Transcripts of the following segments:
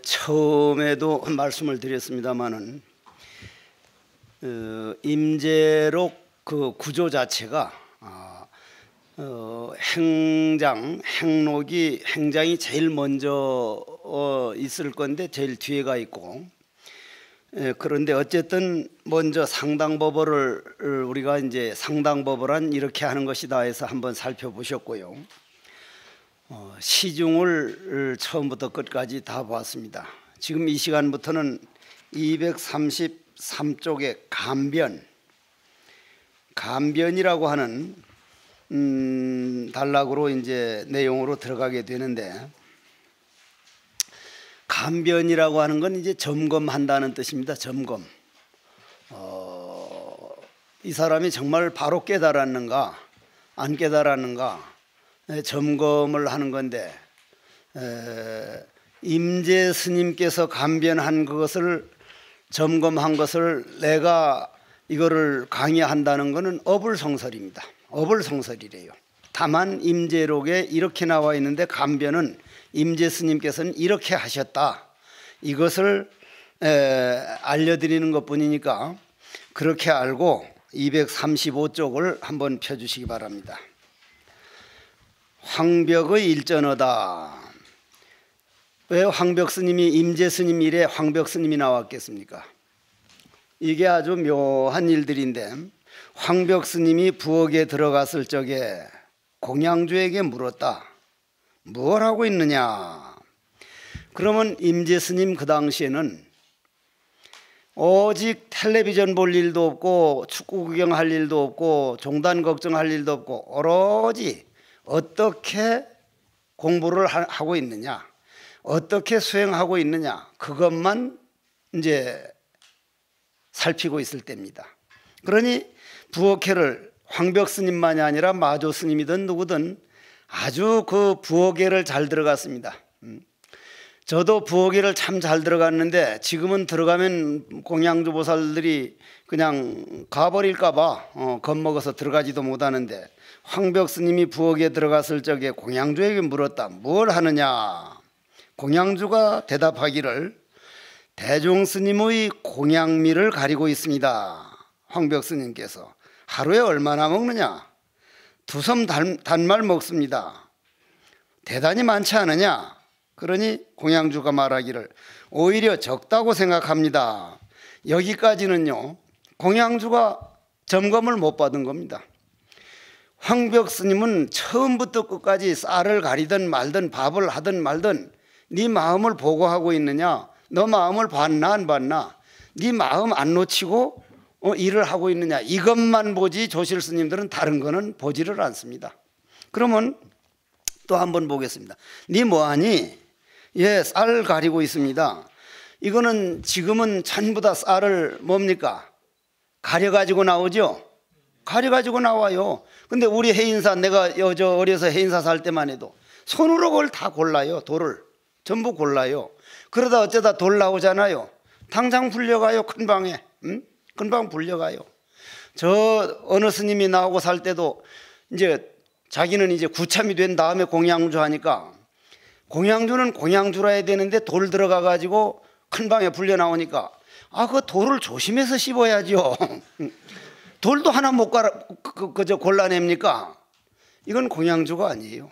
처음에도 말씀을 드렸습니다마는 임재록 그 구조 자체가 행장이 제일 먼저 있을 건데 제일 뒤에가 있고, 그런데 어쨌든 먼저 상당법어를 우리가 이제 상당법어란 이렇게 하는 것이다 해서 한번 살펴보셨고요. 시중을 처음부터 끝까지 다 보았습니다. 지금 이 시간부터는 233쪽의 간변이라고 하는 단락으로 이제 내용으로 들어가게 되는데, 간변이라고 하는 건 이제 점검한다는 뜻입니다. 점검. 이 사람이 정말 바로 깨달았는가 안 깨달았는가 점검을 하는 건데, 임재 스님께서 간변한 그것을 점검한 것을 내가 이거를 강의한다는 것은 어불성설입니다. 어불성설이래요. 다만 임재록에 이렇게 나와 있는데 간변은 임재 스님께서는 이렇게 하셨다, 이것을 알려드리는 것뿐이니까 그렇게 알고 235쪽을 한번 펴주시기 바랍니다. 황벽의 일전어다. 왜 황벽 스님이 임재 스님 일에 황벽 스님이 나왔겠습니까? 이게 아주 묘한 일들인데, 황벽 스님이 부엌에 들어갔을 적에 공양주에게 물었다. 뭘 하고 있느냐? 그러면 임재 스님 그 당시에는 오직 텔레비전 볼 일도 없고 축구 구경할 일도 없고 종단 걱정할 일도 없고 오로지 어떻게 공부를 하고 있느냐, 어떻게 수행하고 있느냐, 그것만 이제 살피고 있을 때입니다. 그러니 부엌회를 황벽 스님만이 아니라 마조 스님이든 누구든 아주 그 부엌회를 잘 들어갔습니다. 저도 부엌회를 참 잘 들어갔는데 지금은 들어가면 공양주 보살들이 그냥 가버릴까 봐 겁먹어서 들어가지도 못하는데, 황벽 스님이 부엌에 들어갔을 적에 공양주에게 물었다. 뭘 하느냐? 공양주가 대답하기를 대종 스님의 공양미를 가리고 있습니다. 황벽 스님께서 하루에 얼마나 먹느냐? 2섬 단말 먹습니다. 대단히 많지 않으냐? 그러니 공양주가 말하기를 오히려 적다고 생각합니다. 여기까지는요, 공양주가 점검을 못 받은 겁니다. 황벽 스님은 처음부터 끝까지 쌀을 가리든 말든 밥을 하든 말든 네 마음을 보고하고 있느냐, 너 마음을 봤나 안 봤나, 네 마음 안 놓치고 일을 하고 있느냐, 이것만 보지 조실 스님들은 다른 거는 보지를 않습니다. 그러면 또 한번 보겠습니다. 네 뭐하니? 예, 쌀 가리고 있습니다. 이거는 지금은 전부 다 쌀을 뭡니까? 가려가지고 나오죠? 가려가지고 나와요. 근데 우리 해인사, 내가 어려서 해인사 살 때만 해도 손으로 그걸 다 골라요. 돌을 전부 골라요. 그러다 어쩌다 돌 나오잖아요. 당장 불려가요. 큰 방에. 금방 불려가요. 저 어느 스님이 나오고 살 때도 이제 자기는 이제 구참이 된 다음에 공양주 하니까, 공양주는 공양주라 해야 되는데 돌 들어가 가지고 큰 방에 불려 나오니까 그 돌을 조심해서 씹어야죠. 돌도 하나 못 그저 골라냅니까? 이건 공양주가 아니에요.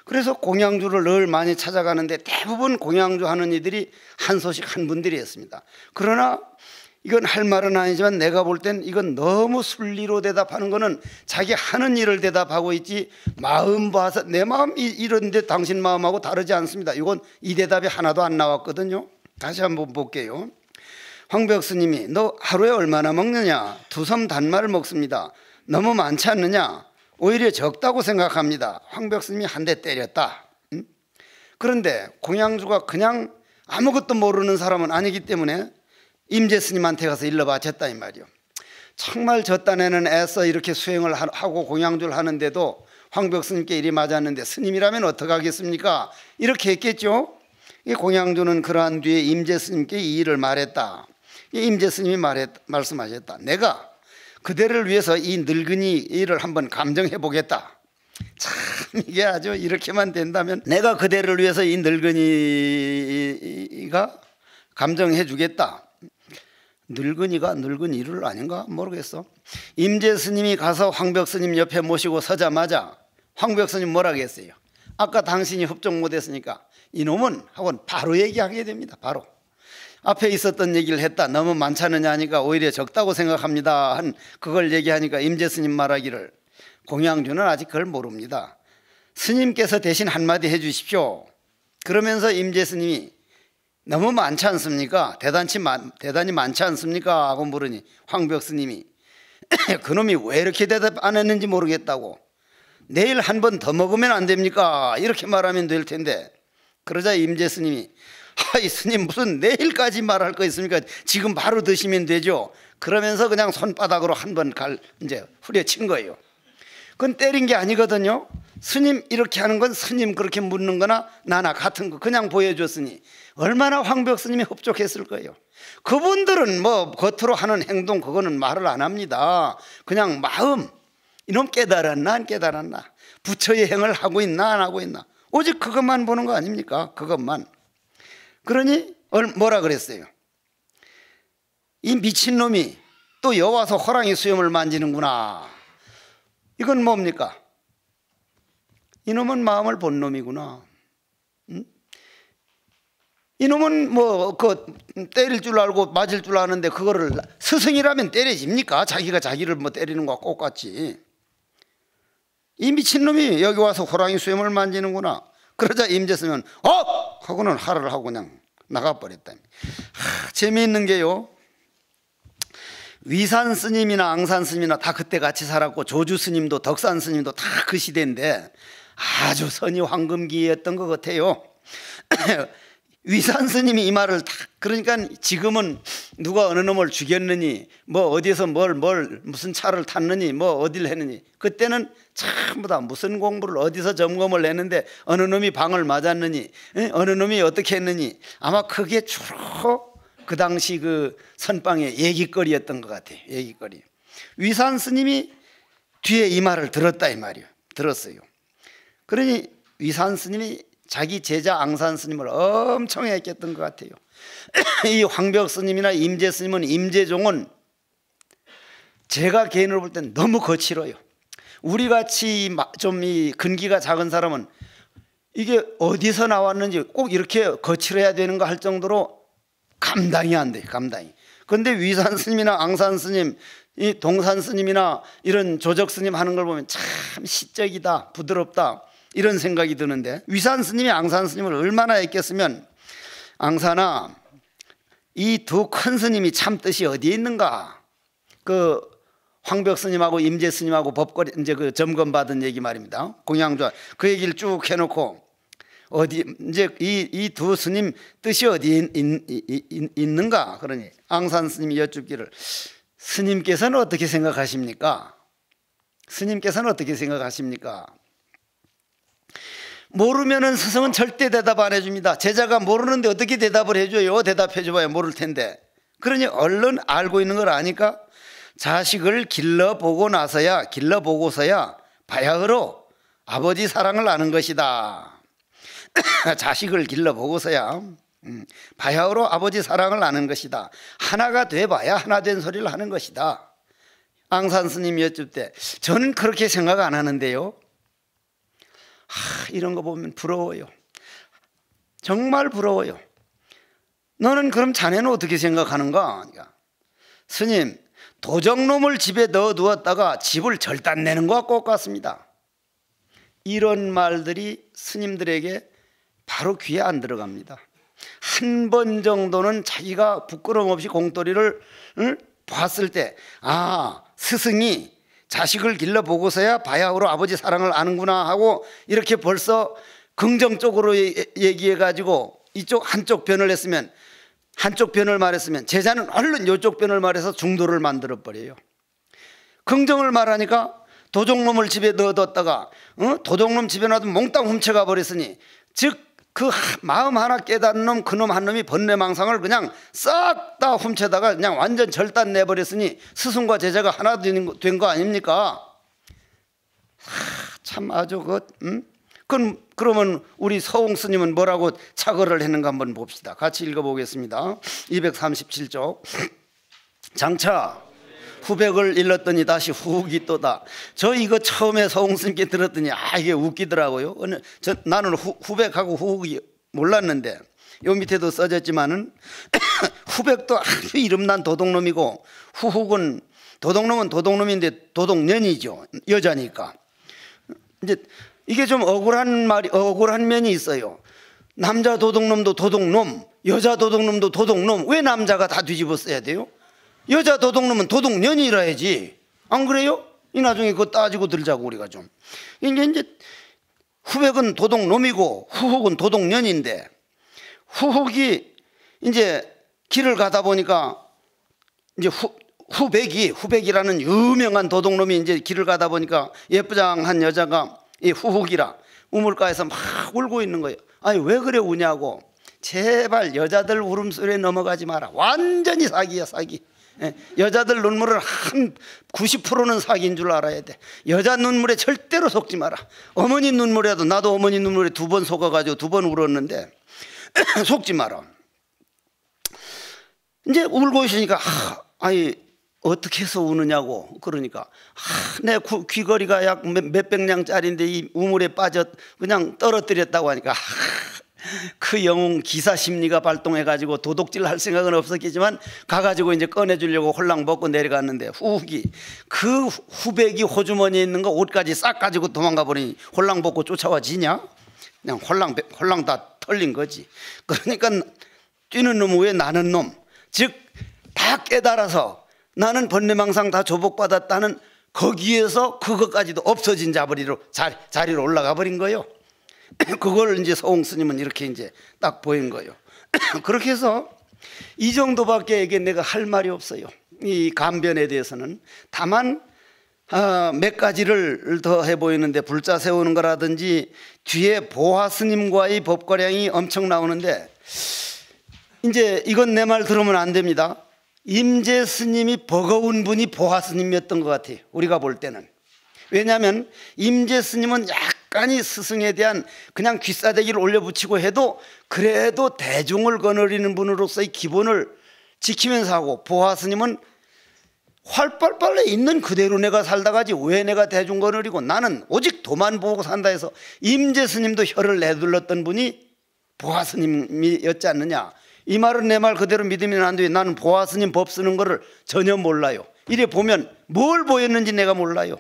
그래서 공양주를 늘 많이 찾아가는데 대부분 공양주 하는 이들이 한 소식 한 분들이었습니다. 그러나 이건 할 말은 아니지만 내가 볼 땐 이건 너무 순리로 대답하는 거는 자기 하는 일을 대답하고 있지, 마음 봐서 내 마음이 이런데 당신 마음하고 다르지 않습니다. 이건 이 대답이 하나도 안 나왔거든요. 다시 한번 볼게요. 황벽 스님이 너 하루에 얼마나 먹느냐? 2섬 단말을 먹습니다. 너무 많지 않느냐? 오히려 적다고 생각합니다. 황벽 스님이 한 대 때렸다. 그런데 공양주가 그냥 아무것도 모르는 사람은 아니기 때문에 임재 스님한테 가서 일러 바쳤다 이 말이요. 정말 저 딴에는 애써 이렇게 수행을 하고 공양주를 하는데도 황벽 스님께 일이 맞았는데 스님이라면 어떡하겠습니까? 이렇게 했겠죠. 이 공양주는 그러한 뒤에 임재 스님께 이 일을 말했다. 임재 스님이 말씀하셨다. 내가 그대를 위해서 이 늙은이 일을 한번 감정해 보겠다. 참 이게 아주 이렇게만 된다면 내가 그대를 위해서 이 늙은이가 감정해 주겠다. 늙은이가 늙은이를 아닌가 모르겠어. 임재 스님이 가서 황벽 스님 옆에 모시고 서자마자 황벽 스님 뭐라고 했어요? 아까 당신이 협조 못했으니까 이놈은 하고는 바로 얘기하게 됩니다. 바로 앞에 있었던 얘기를 했다. 너무 많지 않느냐 하니까 오히려 적다고 생각합니다 한 그걸 얘기하니까 임재 스님 말하기를 공양주는 아직 그걸 모릅니다. 스님께서 대신 한마디 해 주십시오. 그러면서 임재 스님이 너무 많지 않습니까? 대단히 많지 않습니까? 하고 물으니 황벽 스님이 그놈이 왜 이렇게 대답 안 했는지 모르겠다고. 내일 한 번 더 먹으면 안 됩니까? 이렇게 말하면 될 텐데. 그러자 임재 스님이 하이 스님 무슨 내일까지 말할 거 있습니까? 지금 바로 드시면 되죠. 그러면서 그냥 손바닥으로 한 번 이제 후려친 거예요. 그건 때린 게 아니거든요. 스님 이렇게 하는 건 스님 그렇게 묻는 거나 나나 같은 거 그냥 보여줬으니 얼마나 황벽 스님이 흡족했을 거예요. 그분들은 뭐 겉으로 하는 행동 그거는 말을 안 합니다. 그냥 마음 이놈 깨달았나 안 깨달았나 부처의 행을 하고 있나 안 하고 있나 오직 그것만 보는 거 아닙니까? 그것만. 그러니 뭐라 그랬어요? 이 미친놈이 또 여와서 호랑이 수염을 만지는구나. 이건 뭡니까? 이놈은 마음을 본 놈이구나. 이놈은 뭐 때릴 줄 알고 맞을 줄 아는데 그거를 스승이라면 때려집니까? 자기가 자기를 뭐 때리는 거와 똑같이. 이 미친놈이 여기 와서 호랑이 수염을 만지는구나. 그러자 임재스면 하고는 하를 하고 그냥 나가버렸다. 재미있는 게요, 위산 스님이나 앙산 스님이나 다 그때 같이 살았고 조주 스님도 덕산 스님도 다 그 시대인데 아주 선이 황금기였던 것 같아요. 위산 스님이 이 말을 다, 그러니까 지금은 누가 어느 놈을 죽였느니 뭐 어디서 무슨 차를 탔느니 뭐 어딜 했느니, 그때는 전부 다 무슨 공부를 어디서 점검을 했는데 어느 놈이 방을 맞았느니 어느 놈이 어떻게 했느니 아마 그게 주로 그 당시 그 선방의 얘기거리였던 것 같아요. 얘기거리. 위산 스님이 뒤에 이 말을 들었다 이 말이에요. 들었어요. 그러니 위산 스님이 자기 제자 앙산 스님을 엄청 애꼈던 것 같아요. 이 황벽 스님이나 임재 스님은, 임재종은 제가 개인으로 볼 땐 너무 거칠어요. 우리같이 좀 이 근기가 작은 사람은 이게 어디서 나왔는지 꼭 이렇게 거칠어야 되는가 할 정도로 감당이 안 돼요. 감당이. 그런데 위산 스님이나 앙산 스님, 이 동산 스님이나 이런 조적 스님 하는 걸 보면 참 시적이다, 부드럽다 이런 생각이 드는데, 위산 스님이 앙산 스님을 얼마나 애꼈으면, 앙산아 이 두 큰 스님이 참 뜻이 어디에 있는가? 그 황벽 스님하고 임재 스님하고 법거리 이제 그 점검 받은 얘기 말입니다. 공양조 그 얘기를 쭉 해놓고 어디 이제 이 두 스님 뜻이 어디에 있는가? 그러니 앙산 스님이 여쭙기를 스님께서는 어떻게 생각하십니까? 스님께서는 어떻게 생각하십니까? 모르면은 스승은 절대 대답 안 해줍니다. 제자가 모르는데 어떻게 대답을 해줘요? 대답해 줘봐야 모를 텐데. 그러니 얼른 알고 있는 걸 아니까 자식을 길러보고서야 바야흐로 아버지 사랑을 아는 것이다. 자식을 길러보고서야 바야흐로 아버지 사랑을 아는 것이다. 하나가 돼봐야 하나 된 소리를 하는 것이다. 앙산 스님이 여쭙때 저는 그렇게 생각 안 하는데요. 이런 거 보면 부러워요. 정말 부러워요. 너는 그럼 자네는 어떻게 생각하는가? 스님, 도적놈을 집에 넣어두었다가 집을 절단내는 것과 똑같습니다. 이런 말들이 스님들에게 바로 귀에 안 들어갑니다. 한 번 정도는 자기가 부끄러움 없이 공돌이를 봤을 때, 스승이 자식을 길러보고서야 바야흐로 아버지 사랑을 아는구나 하고 이렇게 벌써 긍정적으로 얘기해가지고 이쪽 한쪽 변을 했으면, 한쪽 변을 말했으면 제자는 얼른 이쪽 변을 말해서 중도를 만들어버려요. 긍정을 말하니까 도적놈을 집에 넣어뒀다가 도적놈 집에 놔두면 몽땅 훔쳐가 버렸으니, 즉 그 마음 하나 깨달은 놈, 그놈 한 놈이 번뇌망상을 그냥 싹 다 훔쳐다가 그냥 완전 절단 내버렸으니 스승과 제자가 하나 된 거 아닙니까? 참 아주 그러면 우리 서홍 스님은 뭐라고 착어를 했는가 한번 봅시다. 같이 읽어보겠습니다. 237쪽. 장차 후백을 일렀더니 다시 후흑이 또다. 저 이거 처음에 서홍 스님께 들었더니 이게 웃기더라고요. 나는 후백하고 후흑이 몰랐는데 요 밑에도 써졌지만은 후백도 아주 이름난 도둑놈이고 후흑은 도둑놈은 도둑놈인데 도둑년이죠. 여자니까. 이제 이게 좀 억울한 면이 있어요. 남자 도둑놈도 도둑놈, 여자 도둑놈도 도둑놈. 왜 남자가 다 뒤집어 써야 돼요? 여자 도둑놈은 도둑년이라 해야지. 안 그래요? 이 나중에 그거 따지고 들자고 우리가 좀. 이제 후백은 도둑놈이고 후흑은 도둑년인데, 후흑이 이제 길을 가다 보니까 이제 후백이라는 유명한 도둑놈이 이제 길을 가다 보니까 예쁘장한 여자가 이 후흑이라 우물가에서 막 울고 있는 거예요. 아니 왜 그래 우냐고. 제발 여자들 울음소리에 넘어가지 마라. 완전히 사기야, 사기. 여자들 눈물을 한 90%는 사기인 줄 알아야 돼. 여자 눈물에 절대로 속지 마라. 어머니 눈물에도, 나도 어머니 눈물에 2번 속아가지고 2번 울었는데 속지 마라. 이제 울고 있으니까 아니 어떻게 해서 우느냐고. 그러니까 내 귀걸이가 약 몇백 냥짜리인데 이 우물에 빠져 그냥 떨어뜨렸다고 하니까 그 영웅 기사 심리가 발동해가지고 도둑질 할 생각은 없었겠지만 가가지고 이제 꺼내주려고 홀랑 벗고 내려갔는데 그 후백이 호주머니에 있는 거 옷까지 싹 가지고 도망가 버리니 홀랑 벗고 쫓아와 지냐? 그냥 홀랑 다 털린 거지. 그러니까 뛰는 놈 위에 나는 놈, 즉 다 깨달아서 나는 번뇌망상 다 조복받았다는 거기에서 그것까지도 없어진 자리로 올라가 버린 거예요. 그걸 이제 서홍 스님은 이렇게 이제 딱 보인 거예요. 그렇게 해서 이 정도밖에 내가 할 말이 없어요. 이 감변에 대해서는. 다만 몇 가지를 더 해 보이는데, 불자 세우는 거라든지 뒤에 보화 스님과의 법과량이 엄청 나오는데, 이제 이건 내 말 들으면 안 됩니다. 임재 스님이 버거운 분이 보화 스님이었던 것 같아요, 우리가 볼 때는. 왜냐하면 임재 스님은 약간의 스승에 대한 그냥 귀싸대기를 올려붙이고 해도 그래도 대중을 거느리는 분으로서의 기본을 지키면서 하고, 보화 스님은 활발발레 있는 그대로 내가 살다가지 왜 내가 대중 거느리고 나는 오직 도만 보고 산다 해서 임재 스님도 혀를 내둘렀던 분이 보화 스님이었지 않느냐. 이 말은 내 말 그대로 믿으면 안 돼요. 나는 보화 스님 법 쓰는 거를 전혀 몰라요. 이래 보면 뭘 보였는지 내가 몰라요.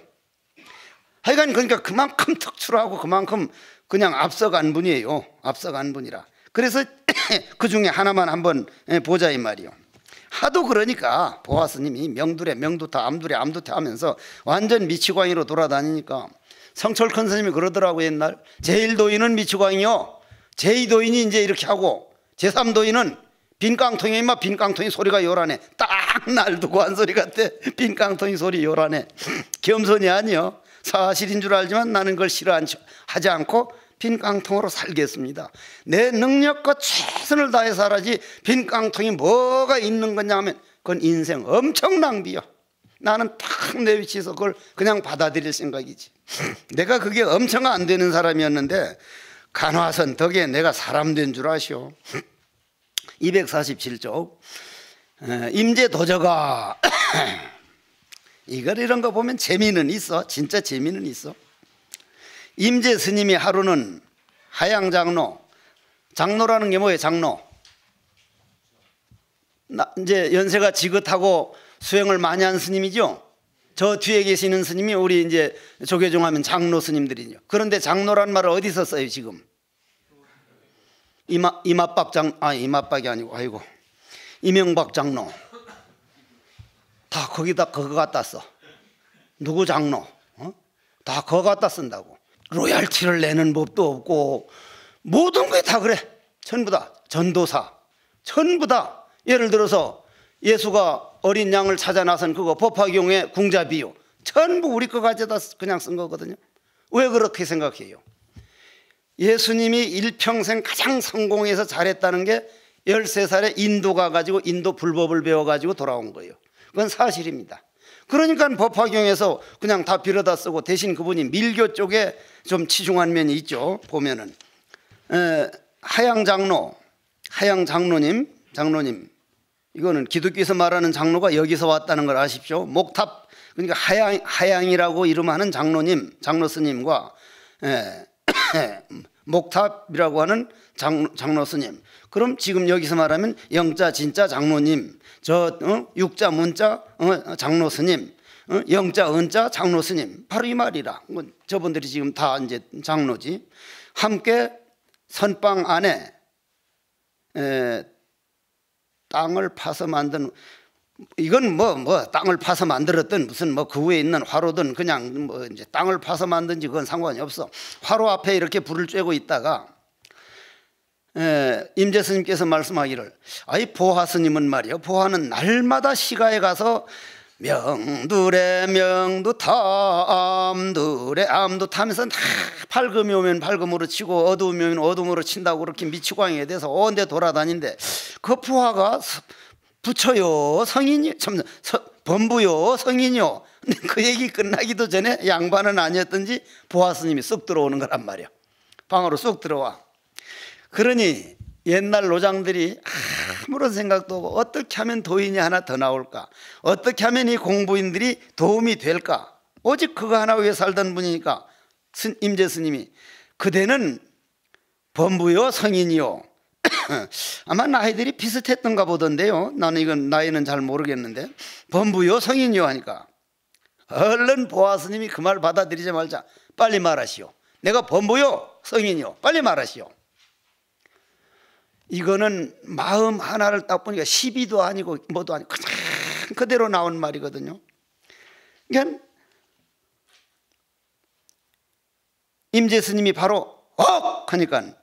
하여간 그러니까 그만큼 특출하고 그만큼 그냥 앞서간 분이에요. 앞서간 분이라. 그래서 그 중에 하나만 한번 보자 이 말이요. 하도 그러니까 보화 스님이 명두래 명두타 암두래 암두타 하면서 완전 미치광이로 돌아다니니까 성철 큰 스님이 그러더라고. 옛날 제1도인은 미치광이요, 제2도인이 이제 이렇게 하고 제3도인은 빈 깡통에 임마 빈 깡통이 소리가 요란해. 딱 날 두고 한 소리 같아. 빈 깡통이 소리 요란해. 겸손이 아니요, 사실인 줄 알지만 나는 그걸 싫어하지 않고 빈 깡통으로 살겠습니다. 내 능력과 최선을 다해 살아야지 빈 깡통이 뭐가 있는 거냐 하면 그건 인생 엄청 낭비야. 나는 딱 내 위치에서 그걸 그냥 받아들일 생각이지. 내가 그게 엄청 안 되는 사람이었는데 간화선 덕에 내가 사람 된 줄 아시오. 247쪽 임재 도저가 이런 거 보면 재미는 있어. 진짜 재미는 있어. 임재 스님이 하루는 하양 장로라는 게 뭐예요? 장로. 이제 연세가 지긋하고 수행을 많이 한 스님이죠. 저 뒤에 계시는 스님이 우리 이제 조계종하면 장로 스님들이죠. 그런데 장로란 말을 어디서 써요 지금? 이마박이 아니고 아이고 이명박 장로. 다 거기다 그거 갖다 써. 누구 장로? 다 그거 갖다 쓴다고. 로얄티를 내는 법도 없고 모든 게 다 그래. 전부 다 전도사, 전부 다. 예를 들어서 예수가 어린 양을 찾아 나선 그거 법화경의 궁자비유 전부 우리 거 가져다 그냥 쓴 거거든요. 왜 그렇게 생각해요? 예수님이 일평생 가장 성공해서 잘했다는 게 13살에 인도 가가지고 인도 불법을 배워가지고 돌아온 거예요. 그건 사실입니다. 그러니까 법화경에서 그냥 다 빌어다 쓰고 대신 그분이 밀교 쪽에 좀 치중한 면이 있죠. 보면은 하양 장로님 이거는 기독교에서 말하는 장로가 여기서 왔다는 걸 아십시오. 목탑 그러니까 하양이라고 이름하는 장로 스님과 목탑이라고 하는 장로 스님. 그럼 지금 여기서 말하면 영자 진짜 장로님, 육자 문자 장로 스님, 영자 은자 장로 스님, 바로 이 말이라. 저분들이 지금 다 이제 장로지. 함께 선방 안에 땅을 파서 만든, 이건 뭐 땅을 파서 만들었든 무슨 뭐 그 위에 있는 화로든 그냥 뭐 이제 땅을 파서 만든지 그건 상관이 없어. 화로 앞에 이렇게 불을 쬐고 있다가 임재 스님께서 말씀하기를, 아이 보화 스님은 말이요, 보화는 날마다 시가에 가서 명두래 명두타 암두래 암두타 하면서 밝음이 오면 밝음으로 치고 어두움이 오면 어둠으로 친다고 그렇게 미치광이에 대해서 온데 돌아다닌데, 그 보화가 부처요 성인이 참 범부요 성인이요. 그 얘기 끝나기도 전에 양반은 아니었던지 보화 스님이 쑥 들어오는 거란 말이야. 방으로 쑥 들어와. 그러니 옛날 노장들이 아무런 생각도 없고 어떻게 하면 도인이 하나 더 나올까, 어떻게 하면 이 공부인들이 도움이 될까, 오직 그거 하나 위해 살던 분이니까 임재 스님이 그대는 범부요 성인이요. 아마 나이들이 비슷했던가 보던데요. 나는 이건 나이는 잘 모르겠는데, 범부요 성인이요 하니까 얼른 보아 스님이 그 말 받아들이지 말자, 빨리 말하시오. 내가 범부요 성인이요, 빨리 말하시오. 이거는 마음 하나를 딱 보니까 시비도 아니고 뭐도 아니고 그냥 그대로 나온 말이거든요. 그러니까 임재 스님이 바로 하니까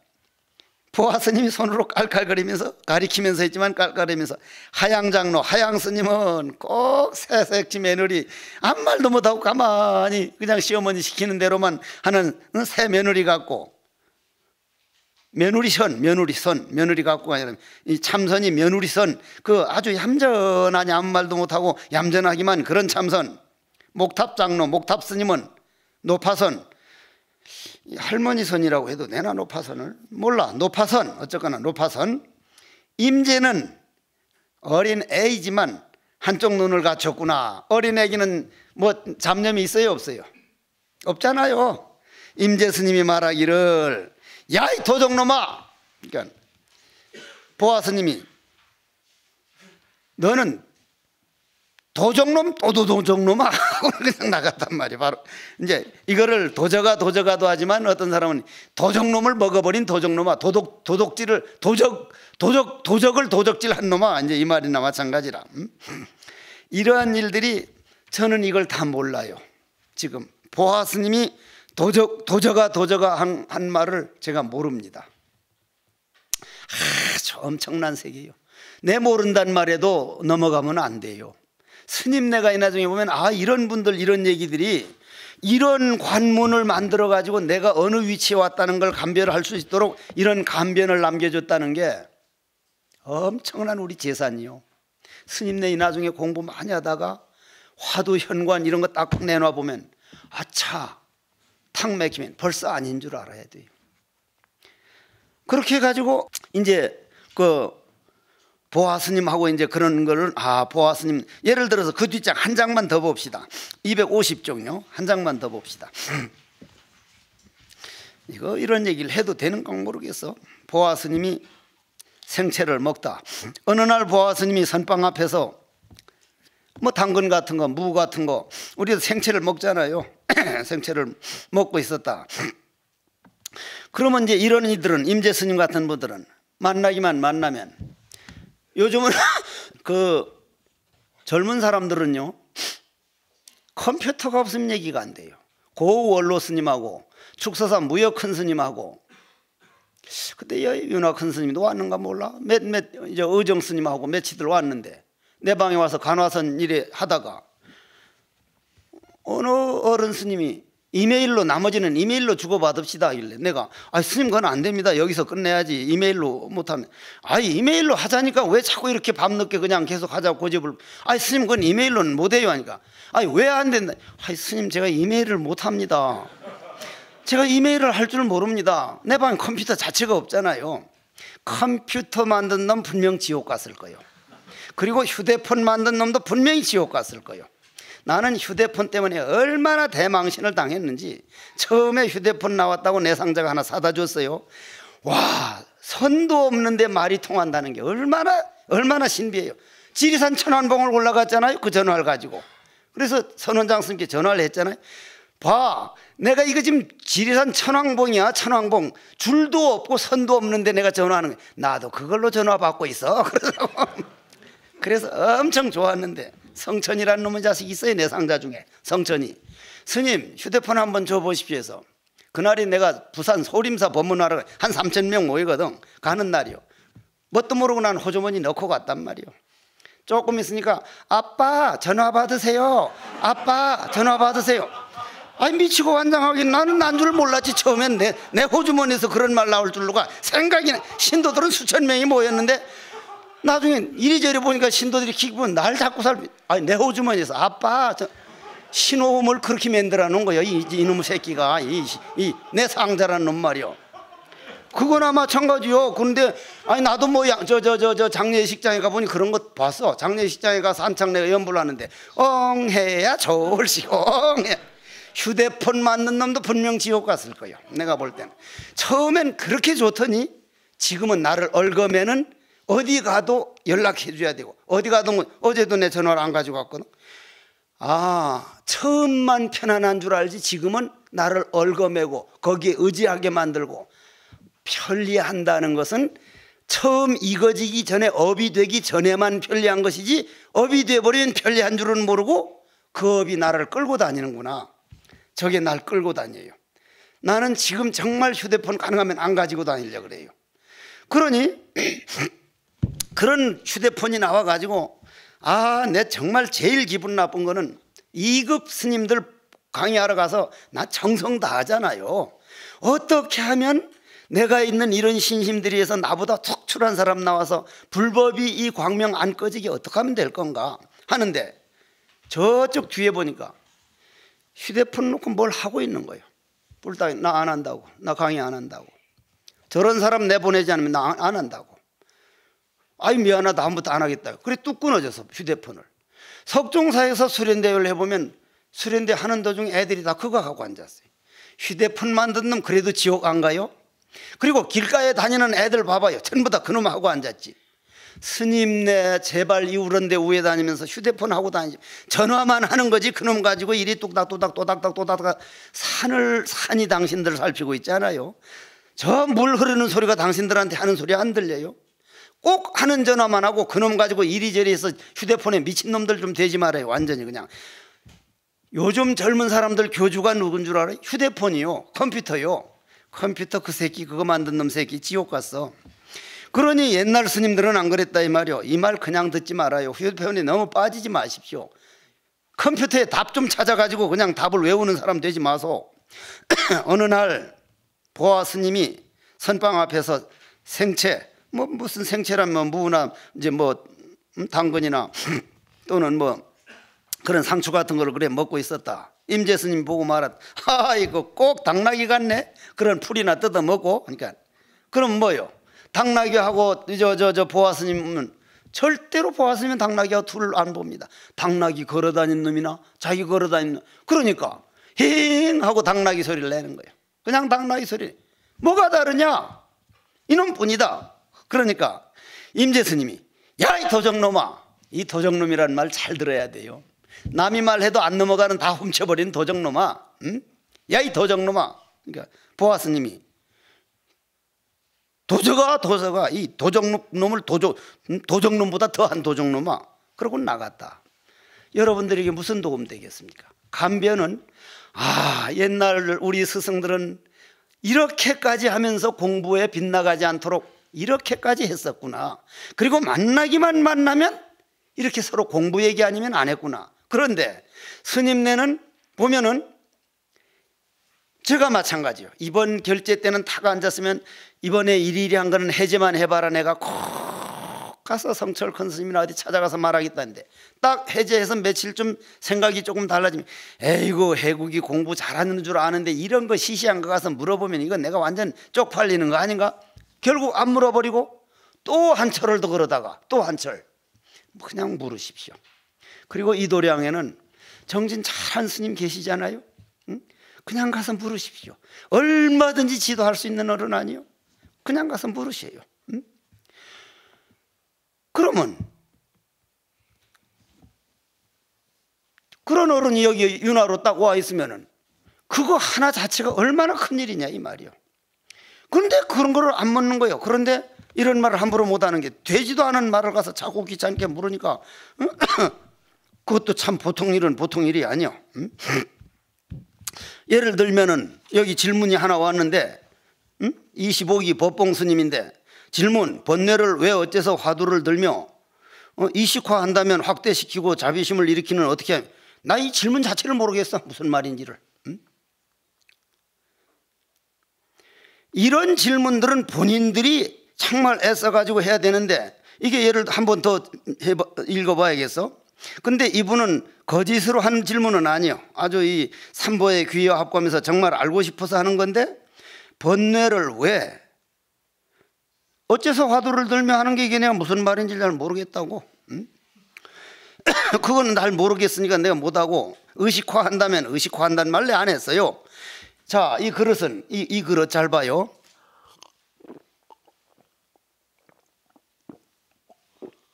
보아 스님이 손으로 깔깔거리면서, 가리키면서 했지만 깔깔거리면서, 하양 장로, 하양 스님은 꼭 새색지 며느리, 아무 말도 못하고 가만히 그냥 시어머니 시키는 대로만 하는 새 며느리 같고, 며느리 갖고 아니라 이 참선이 며느리선, 그 아주 얌전하니 아무 말도 못하고 얌전하기만 그런 참선. 목탑 장로, 목탑 스님은 노파선, 할머니 선이라고 해도 되나 노파선을? 몰라. 노파선, 어쨌거나 노파선. 임재는 어린 애이지만 한쪽 눈을 갖췄구나. 어린 애기는 뭐 잡념이 있어요 없어요? 없잖아요. 임재 스님이 말하기를, 야 이 도적놈아, 그러니까 보아 스님이 너는 도적놈 도적놈아 하고 그냥 나갔단 말이야. 바로 이제 이거를 도저가도 하지만 어떤 사람은 도적놈을 먹어버린 도적놈아, 도덕질을 도적을 도적질한 놈아, 이제 이 말이나 마찬가지라. 이러한 일들이, 저는 이걸 다 몰라요. 지금 보아 스님이 도저가 한 말을 제가 모릅니다. 아주 엄청난 세계요. 내 모른단 말에도 넘어가면 안 돼요. 스님네가 이 나중에 보면, 이런 분들 이런 얘기들이 이런 관문을 만들어 가지고 내가 어느 위치에 왔다는 걸 감별할 수 있도록 이런 감변을 남겨줬다는 게 엄청난 우리 재산이요. 스님네 이 나중에 공부 많이 하다가 화두 현관 이런 거 딱 내놔 보면, 아차 탁 맥히면 벌써 아닌 줄 알아야 돼요. 그렇게 해가지고 이제 그 보아 스님하고 이제 그런 거를, 보아 스님 예를 들어서 그 뒷장 한 장만 더 봅시다. 250쪽요. 한 장만 더 봅시다. 이거 이런 얘기를 해도 되는 건 모르겠어. 보아 스님이 생채를 먹다, 어느 날 보아 스님이 선방 앞에서 뭐 당근 같은 거, 무 같은 거, 우리도 생채를 먹잖아요. 생채를 먹고 있었다. 그러면 이제 이런 이들은, 임재 스님 같은 분들은 만나면, 요즘은 그 젊은 사람들은요 컴퓨터가 없으면 얘기가 안 돼요. 고우 원로 스님하고 축서사 무역 큰 스님하고, 그때 윤화 큰 스님도 왔는가 몰라. 이제 의정 스님하고 며칠들 왔는데 내 방에 와서 간화선 일에 하다가 어느 어른 스님이 이메일로 나머지는 이메일로 주고받읍시다 하길래 내가 스님 그건 안 됩니다. 여기서 끝내야지. 이메일로 못하면. 이메일로 하자니까 왜 자꾸 이렇게 밤늦게 그냥 계속 하자고 고집을. 스님 그건 이메일로는 못해요 하니까 왜 안 된다. 스님 제가 이메일을 못합니다. 제가 이메일을 할 줄 모릅니다. 내 방에 컴퓨터 자체가 없잖아요. 컴퓨터 만든 놈 분명 지옥 갔을 거예요. 그리고 휴대폰 만든 놈도 분명히 지옥 갔을 거예요. 나는 휴대폰 때문에 얼마나 대망신을 당했는지. 처음에 휴대폰 나왔다고 내 상자가 하나 사다 줬어요. 와, 선도 없는데 말이 통한다는 게 얼마나 신비해요. 지리산 천왕봉을 올라갔잖아요. 그 전화를 가지고. 그래서 선원장 스님께 전화를 했잖아요. 봐, 내가 이거 지금 지리산 천왕봉이야. 천왕봉 줄도 없고 선도 없는데 내가 전화하는 거야. 나도 그걸로 전화 받고 있어. 그래서 엄청 좋았는데 성천이라는 놈의 자식이 있어요. 내 상자 중에. 성천이 스님 휴대폰 한번 줘보십시오 해서 그날이 내가 부산 소림사 법문하러 한 3,000명 모이거든. 가는 날이요. 뭣도 모르고 난 호주머니 넣고 갔단 말이요. 조금 있으니까 아빠 전화 받으세요. 아빠 전화 받으세요. 미치고 환장하긴. 나는 난 줄 몰랐지. 처음엔 내 호주머니에서 그런 말 나올 줄로가 생각이 나. 신도들은 수천 명이 모였는데 나중에 이리저리 보니까 신도들이 기분 날 자꾸 내 호주머니에서 아빠 신호음을 그렇게 만들어 놓은 거예요. 이놈의 새끼가 내 상자라는 놈 말이요. 그거나 마찬가지요. 근데 나도 저 장례식장에 가보니 그런 거 봤어. 장례식장에 가서 한창 내가 연불을 하는데 엉해야 좋을시고 엉해. 휴대폰 맞는 놈도 분명 지옥 갔을 거예요. 내가 볼 때는. 처음엔 그렇게 좋더니 지금은 나를 얽으면은 어디 가도 연락해 줘야 되고 어디 가도 어제도 내 전화를 안 가지고 왔거든. 처음만 편안한 줄 알지 지금은 나를 얽어매고 거기에 의지하게 만들고. 편리한다는 것은 처음 이거지기 전에 업이 되기 전에만 편리한 것이지 업이 돼버리면 편리한 줄은 모르고 그 업이 나를 끌고 다니는구나. 저게 날 끌고 다녀요. 나는 지금 정말 휴대폰 가능하면 안 가지고 다니려고 그래요. 그러니 그런 휴대폰이 나와가지고 내 정말 제일 기분 나쁜 거는 2급 스님들 강의하러 가서 나 정성 다 하잖아요. 어떻게 하면 내가 있는 이런 신심들이에서 나보다 툭출한 사람 나와서 불법이 이 광명 안 꺼지게 어떻게 하면 될 건가 하는데 저쪽 뒤에 보니까 휴대폰 놓고 뭘 하고 있는 거예요. 뿔따기 나 안 한다고. 나 강의 안 한다고. 저런 사람 내보내지 않으면 나 안 한다고. 미안하다 다음부터 안 하겠다. 그래 뚝 끊어져서 휴대폰을. 석종사에서 수련대회를 해보면 수련대 하는 도중에 애들이 다 그거 하고 앉았어요. 휴대폰 만든 놈 그래도 지옥 안 가요? 그리고 길가에 다니는 애들 봐봐요. 전부 다 그놈 하고 앉았지. 스님네 제발 이우런데 우에 다니면서 휴대폰 하고 다니지. 전화만 하는 거지. 그놈 가지고 이리 또닥또닥 산이 당신들 살피고 있잖아요. 저 물 흐르는 소리가 당신들한테 하는 소리 안 들려요? 꼭 하는 전화만 하고 그놈 가지고 이리저리 해서 휴대폰에 미친놈들 좀 되지 말아요. 완전히 그냥. 요즘 젊은 사람들 교주가 누군 줄 알아요? 휴대폰이요. 컴퓨터요. 컴퓨터 그 새끼 그거 만든 놈 새끼 지옥 갔어. 그러니 옛날 스님들은 안 그랬다 이 말이요. 이 말 그냥 듣지 말아요. 휴대폰에 너무 빠지지 마십시오. 컴퓨터에 답 좀 찾아가지고 그냥 답을 외우는 사람 되지 마소. 어느 날 보아 스님이 선방 앞에서 생채 무슨 생채라면 무나 이제 당근이나 또는 그런 상추 같은 걸 그래 먹고 있었다. 임재 스님 보고 말았다. 이거 꼭 당나귀 같네. 그런 풀이나 뜯어 먹고. 그러니까 그럼 뭐요? 당나귀하고 저 보아 스님은 절대로 보아 스님은 당나귀하고 둘을 안 봅니다. 당나귀 걸어다니는 놈이나 자기 걸어다니는 놈. 그러니까 힝 하고 당나귀 소리를 내는 거예요. 그냥 당나귀 소리. 뭐가 다르냐? 이놈뿐이다. 그러니까 임재 스님이 야 이 도적놈아. 이 도적놈이라는 말 잘 들어야 돼요. 남이 말해도 안 넘어가는 다 훔쳐버린 도적놈아. 응? 야 이 도적놈아. 그러니까 보아 스님이 도적아 이 도적놈을 도적놈보다 더한 도적놈아. 그러고 나갔다. 여러분들에게 무슨 도움 되겠습니까? 간변은 옛날 우리 스승들은 이렇게까지 하면서 공부에 빗나가지 않도록 이렇게까지 했었구나. 그리고 만나기만 만나면 이렇게 서로 공부 얘기 아니면 안 했구나. 그런데 스님네는 보면은 제가 마찬가지요. 이번 결제 때는 탁 앉았으면 이번에 일일이 한 거는 해제만 해봐라. 내가 꼭 가서 성철 큰 스님이나 어디 찾아가서 말하겠다는데 딱 해제해서 며칠 좀 생각이 조금 달라지면 에이구 해국이 공부 잘하는 줄 아는데 이런 거 시시한 거 가서 물어보면 이건 내가 완전 쪽팔리는 거 아닌가? 결국 안 물어버리고 또 한 철을 더 걸어다가 또 한 철 그냥 물으십시오. 그리고 이 도량에는 정진 잘한 스님 계시잖아요. 응? 그냥 가서 물으십시오. 얼마든지 지도할 수 있는 어른 아니요. 그냥 가서 물으세요. 응? 그러면 그런 어른이 여기 윤화로 딱 와 있으면은 그거 하나 자체가 얼마나 큰 일이냐 이 말이요. 그런데 그런 거를 안 묻는 거예요. 그런데 이런 말을 함부로 못하는 게 되지도 않은 말을 가서 자꾸 귀찮게 물으니까 그것도 참 보통 일이 아니요. 예를 들면은 여기 질문이 하나 왔는데 25기 법봉 스님인데 질문 번뇌를 왜 어째서 화두를 들며 이식화한다면 확대시키고 자비심을 일으키는 어떻게 나 이 질문 자체를 모르겠어. 무슨 말인지를. 이런 질문들은 본인들이 정말 애써가지고 해야 되는데 이게 예를 한 번 더 읽어봐야겠어. 근데 이분은 거짓으로 하는 질문은 아니에요. 아주 이 삼보의 귀와 합감해서 정말 알고 싶어서 하는 건데 번뇌를 왜 어째서 화두를 들며 하는 게 이게 내가 무슨 말인지 잘 모르겠다고. 그거는 잘 모르겠으니까 내가 못하고 의식화한다면 의식화한다는 말 내 안 했어요. 자, 이 그릇은 이 그릇 잘 봐요.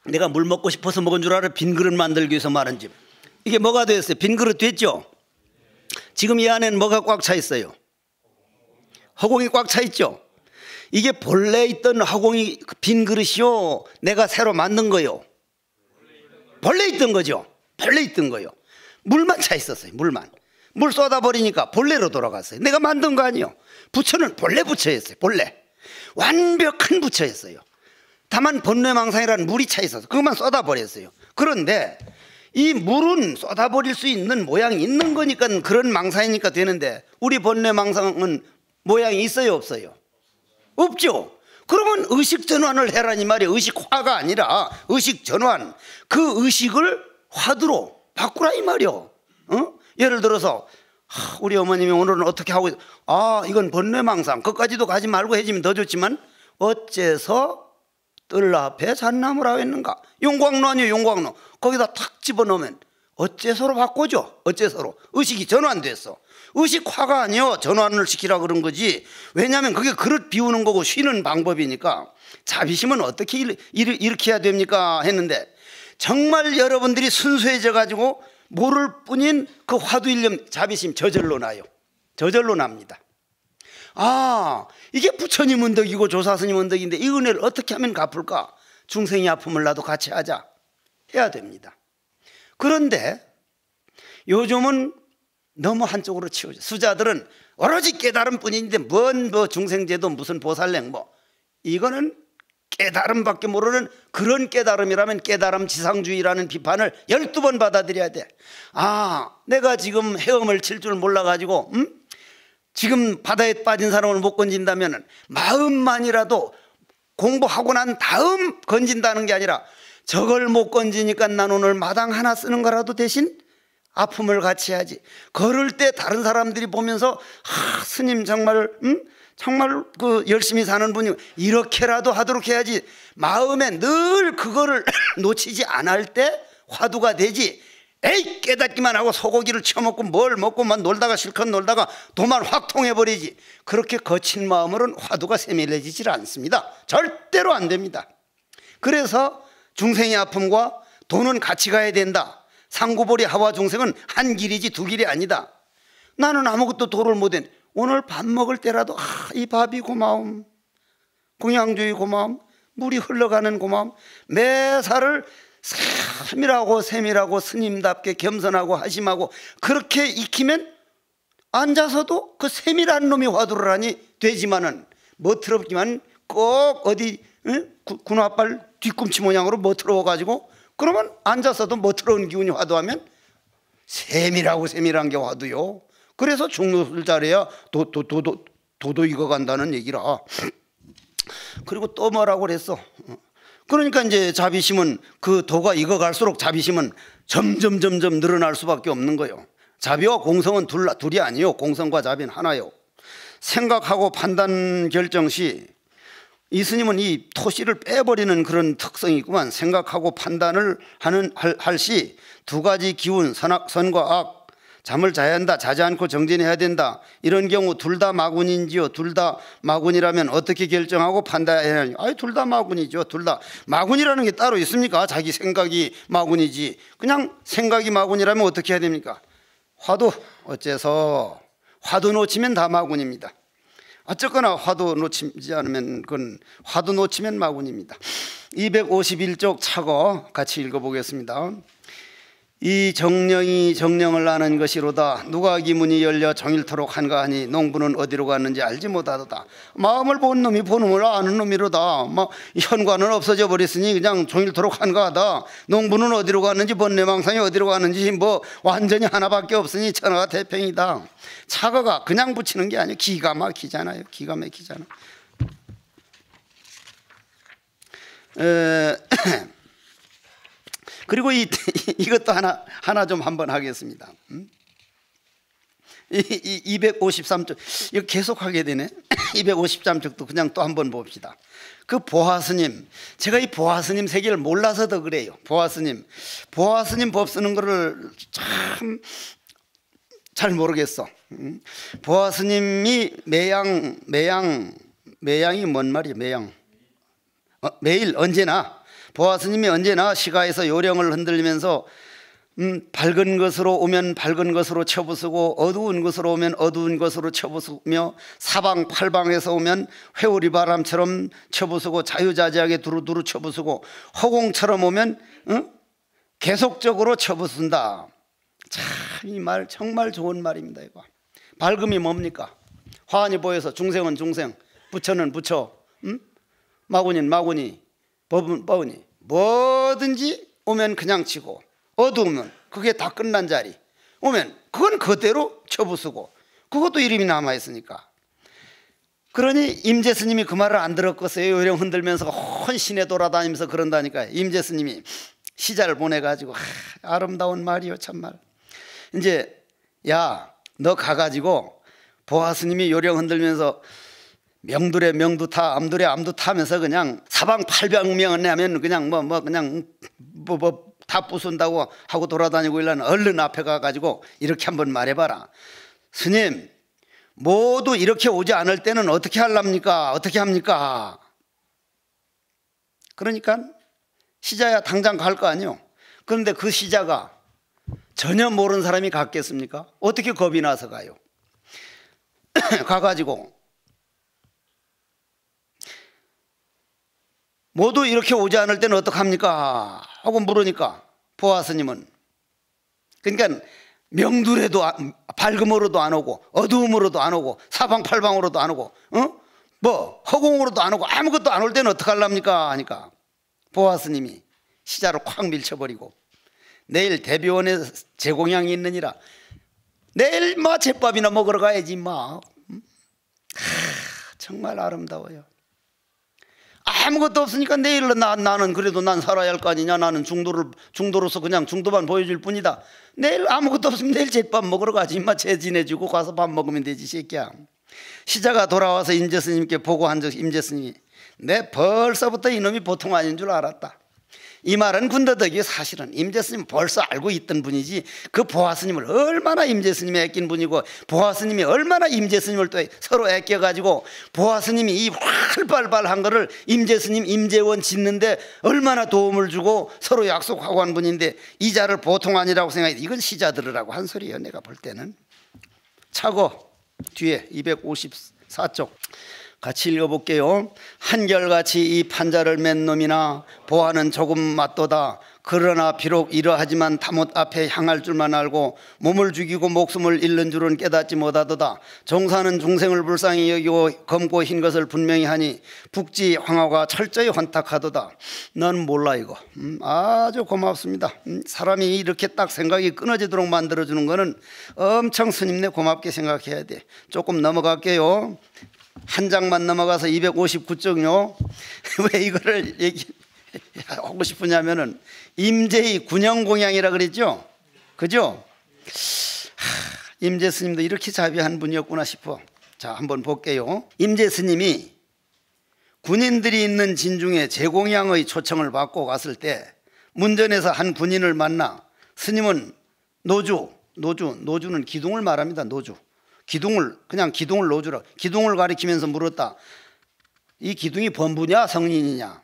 내가 물 먹고 싶어서 먹은 줄 알아? 빈 그릇 만들기 위해서 말한 집. 이게 뭐가 됐어요? 빈 그릇 됐죠? 지금 이 안에는 뭐가 꽉 차 있어요? 허공이 꽉 차 있죠? 이게 본래 있던 허공이 빈 그릇이요? 내가 새로 만든 거요? 본래 있던 거죠? 본래 있던 거요. 물만 차 있었어요. 물만. 물 쏟아버리니까 본래로 돌아갔어요. 내가 만든 거 아니요. 부처는 본래 부처였어요. 본래 완벽한 부처였어요. 다만 번뇌망상이라는 물이 차 있어서 그것만 쏟아버렸어요. 그런데 이 물은 쏟아버릴 수 있는 모양이 있는 거니까 그런 망상이니까 되는데 우리 번뇌망상은 모양이 있어요 없어요? 없죠. 그러면 의식전환을 해라니 말이에요. 의식화가 아니라 의식전환. 그 의식을 화두로 바꾸라 이 말이요. 예를 들어서 우리 어머님이 오늘은 어떻게 하고 이건 번뇌망상 그것까지도 가지 말고 해주면 더 좋지만 어째서 뜰 앞에 잣나무라고 했는가? 용광로 아니에요. 용광로. 거기다 탁 집어넣으면 어째서로 바꾸죠. 어째서로. 의식이 전환됐어. 의식화가 아니요. 전환을 시키라 그런 거지. 왜냐하면 그게 그릇 비우는 거고 쉬는 방법이니까. 자비심은 어떻게 이렇게 해야 됩니까? 했는데 정말 여러분들이 순수해져 가지고 모를 뿐인 그 화두일념 자비심 저절로 나요. 저절로 납니다. 이게 부처님 은덕이고 조사스님 은덕인데 이 은혜를 어떻게 하면 갚을까? 중생이 아픔을 나도 같이 하자. 해야 됩니다. 그런데 요즘은 너무 한쪽으로 치우죠. 수자들은 오로지 깨달음 뿐인데 뭔 중생제도 무슨 보살랭 이거는 깨달음밖에 모르는 그런 깨달음이라면 깨달음 지상주의라는 비판을 12번 받아들여야 돼. 내가 지금 헤엄을 칠 줄 몰라가지고 지금 바다에 빠진 사람을 못 건진다면 마음만이라도 공부하고 난 다음 건진다는 게 아니라 저걸 못 건지니까 난 오늘 마당 하나 쓰는 거라도 대신 아픔을 같이 해야지. 걸을 때 다른 사람들이 보면서 스님 정말 정말 그 열심히 사는 분이 이렇게라도 하도록 해야지. 마음에 늘 그거를 놓치지 않을 때 화두가 되지. 에이 깨닫기만 하고 소고기를 쳐먹고 뭘 먹고만 놀다가 실컷 놀다가 도만 확 통해버리지. 그렇게 거친 마음으로는 화두가 세밀해지질 않습니다. 절대로 안 됩니다. 그래서 중생의 아픔과 도는 같이 가야 된다. 상구보리 하와 중생은 한 길이지 두 길이 아니다. 나는 아무것도 도를 못해. 오늘 밥 먹을 때라도 이 밥이 고마움, 공양주의 고마움, 물이 흘러가는 고마움, 매사를 세밀하고 스님답게 겸손하고 하심하고 그렇게 익히면 앉아서도 그 세밀한 놈이 화두를 하니 되지만은 멋스럽기만 꼭 어디 군화발 뒤꿈치 모양으로 멋스러워가지고 그러면 앉아서도 멋스러운 기운이 화두하면 세밀한 게 화두요. 그래서 중노를 잘해야 도도 익어간다는 얘기라. 그리고 또 뭐라고 그랬어? 그러니까 이제 자비심은 그 도가 익어갈수록 자비심은 점점 늘어날 수밖에 없는 거예요. 자비와 공성은 둘이 아니요. 공성과 자비는 하나요. 생각하고 판단 결정 시 이 스님은 이 토시를 빼버리는 그런 특성이 있구만. 생각하고 판단을 할 시 두 가지 기운, 선과 악, 잠을 자야 한다, 자지 않고 정진해야 된다. 이런 경우 둘 다 마군인지요? 둘 다 마군이라면 어떻게 결정하고 판단해야 하냐? 아니, 둘 다 마군이죠. 둘 다. 마군이라는 게 따로 있습니까? 자기 생각이 마군이지. 그냥 생각이 마군이라면 어떻게 해야 됩니까? 화두, 어째서 화두 놓치면 다 마군입니다. 어쨌거나 화두 놓치지 않으면 그건 화두 놓치면 마군입니다. 251쪽 차고 같이 읽어보겠습니다. 이 정령이 정령을 아는 것이로다. 누가 기문이 열려 정일토록 한가 하니 농부는 어디로 갔는지 알지 못하도다. 마음을 본 놈이 본음을 아는 놈이로다. 현관은 없어져 버렸으니 그냥 정일토록 한가하다. 농부는 어디로 갔는지 번뇌망상이 어디로 갔는지 완전히 하나밖에 없으니 천하가 태평이다. 차거가 그냥 붙이는 게 아니에요. 기가 막히잖아요. 기가 막히잖아. 그리고 이것도 하나 좀 한번 하겠습니다. 253쪽 이거 계속 하게 되네. 253쪽도 그냥 또 한번 봅시다. 그 보화스님, 제가 이 보화스님 세계를 몰라서 더 그래요. 보화스님 법 쓰는 거를 참 잘 모르겠어. 보화스님이 매양이 뭔 말이야? 매일 언제나 보아스님이 언제나 시가에서 요령을 흔들면서 밝은 것으로 오면 밝은 것으로 쳐부수고 어두운 것으로 오면 어두운 것으로 쳐부수며 사방팔방에서 오면 회오리 바람처럼 쳐부수고 자유자재하게 두루두루 쳐부수고 허공처럼 오면 계속적으로 쳐부순다. 참 이 말 정말 좋은 말입니다. 이거 밝음이 뭡니까? 화환이 보여서 중생은 중생, 부처는 부처, 마구니는 마구니, 법은 법이니 뭐든지 오면 그냥 치고 어두우면 그게 다 끝난 자리 오면 그건 그대로 쳐부수고 그것도 이름이 남아있으니까. 그러니 임재스님이 그 말을 안 들었겠어요. 요령 흔들면서 헌신에 돌아다니면서 그런다니까요. 임재스님이 시자를 보내가지고 아름다운 말이요 참말. 이제 야 너 가가지고 보아스님이 요령 흔들면서 명둘에 명두타, 암둘에 암두타 하면서 그냥 사방팔방명을 내면 그냥 그냥 다 부순다고 하고 돌아다니고 일라는 얼른 앞에 가가지고 이렇게 한번 말해봐라. 스님, 모두 이렇게 오지 않을 때는 어떻게 하랍니까? 어떻게 합니까? 그러니까 시자야 당장 갈 거 아니요. 그런데 그 시자가 전혀 모르는 사람이 갔겠습니까? 어떻게 겁이 나서 가요? 가가지고 모두 이렇게 오지 않을 때는 어떡합니까? 하고 물으니까 보아스님은 그러니까 명둘에도 밝음으로도 안 오고 어두움으로도 안 오고 사방팔방으로도 안 오고 허공으로도 안 오고 아무것도 안 올 때는 어떡하랍니까? 하니까 보아스님이 시자를 콱 밀쳐버리고 내일 대비원에 제공양이 있느니라. 내일 제밥이나 먹으러 가야지 정말 아름다워요. 아무것도 없으니까 내일 나는 그래도 난 살아야 할 거 아니냐. 나는 중도로서 그냥 중도만 보여줄 뿐이다. 내일 아무것도 없으면 내일 제밥 먹으러 가지 재 지내주고 가서 밥 먹으면 되지 새끼야. 시자가 돌아와서 임재스님께 보고한 적 임재스님이 내 벌써부터 이놈이 보통 아닌 줄 알았다. 이 말은 군더더기 사실은 임재스님 벌써 알고 있던 분이지 그 보아스님을 얼마나 임재스님이 아낀 분이고 보아스님이 얼마나 임재스님을 또 서로 아껴가지고 보아스님이 이 활발발한 거를 임재스님 임재원 짓는데 얼마나 도움을 주고 서로 약속하고 한 분인데 이 자를 보통 아니라고 생각해. 이건 시자 들으라고 한 소리예요. 내가 볼 때는. 차고 뒤에 254쪽 같이 읽어볼게요. 한결같이 이 판자를 맨 놈이나 보아는 조금 맞도다. 그러나 비록 이러하지만 다못 앞에 향할 줄만 알고 몸을 죽이고 목숨을 잃는 줄은 깨닫지 못하도다. 종사는 중생을 불쌍히 여기고 검고 흰 것을 분명히 하니 북지 황화가 철저히 환탁하도다. 넌 몰라 이거. 아주 고맙습니다. 사람이 이렇게 딱 생각이 끊어지도록 만들어주는 거는 엄청 스님네 고맙게 생각해야 돼. 조금 넘어갈게요. 한 장만 넘어가서 259쪽요. 왜 이거를 얘기하고 싶으냐면은 임재의 군영공양이라 그랬죠. 그죠? 임재 스님도 이렇게 자비한 분이었구나 싶어. 자, 한번 볼게요. 임재 스님이 군인들이 있는 진중에 제공양의 초청을 받고 갔을 때 문전에서 한 군인을 만나 스님은 노주는 기둥을 말합니다. 노주. 그냥 기둥을 노주라. 기둥을 가리키면서 물었다. 이 기둥이 범부냐 성인이냐?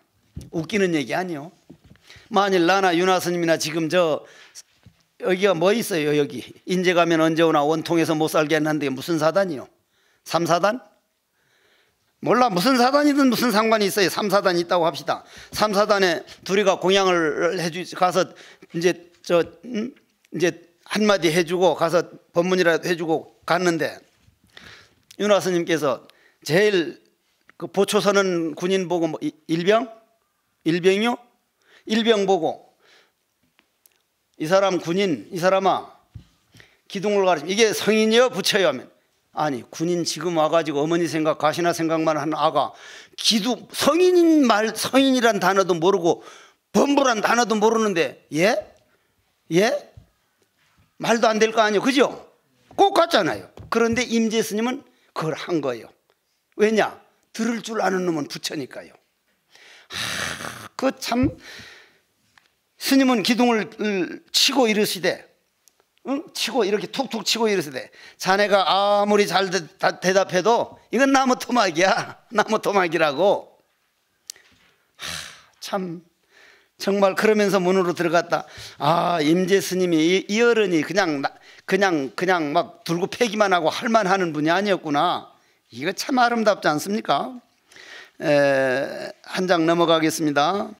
웃기는 얘기 아니요. 만일 나나 윤화 스님이나 지금 여기가 뭐 있어요? 여기 인제 가면 언제 오나 원통에서 못 살게 했는데 무슨 사단이요? 3사단? 몰라. 무슨 사단이든 무슨 상관이 있어요. 3사단이 있다고 합시다. 3사단에 둘이가 공양을 가서 이제 한마디 해주고 가서 법문이라도 해주고 갔는데 윤화 스님께서 제일 그 보초 서는 군인 보고 뭐 일병이요? 일병 보고 이 사람 군인, 이 사람아 기둥을 가르치면 이게 성인이요 부처요 하면 아니 군인 지금 와가지고 어머니 생각 가시나 생각만 하는 아가 성인이란 단어도 모르고 범부란 단어도 모르는데 예? 말도 안 될 거 아니에요. 그죠? 꼭 같잖아요. 그런데 임재 스님은 그걸 한 거예요. 왜냐? 들을 줄 아는 놈은 부처니까요. 그 참 스님은 기둥을 치고 이르시되 치고 이렇게 툭툭 치고 이르시되 자네가 아무리 잘 대답해도 이건 나무 토막이야. 나무 토막이라고. 참 정말 그러면서 문으로 들어갔다. 아, 임재 스님이 이 어른이 그냥 막 들고 패기만 하고 할만 하는 분이 아니었구나. 이거 참 아름답지 않습니까? 한 장 넘어가겠습니다.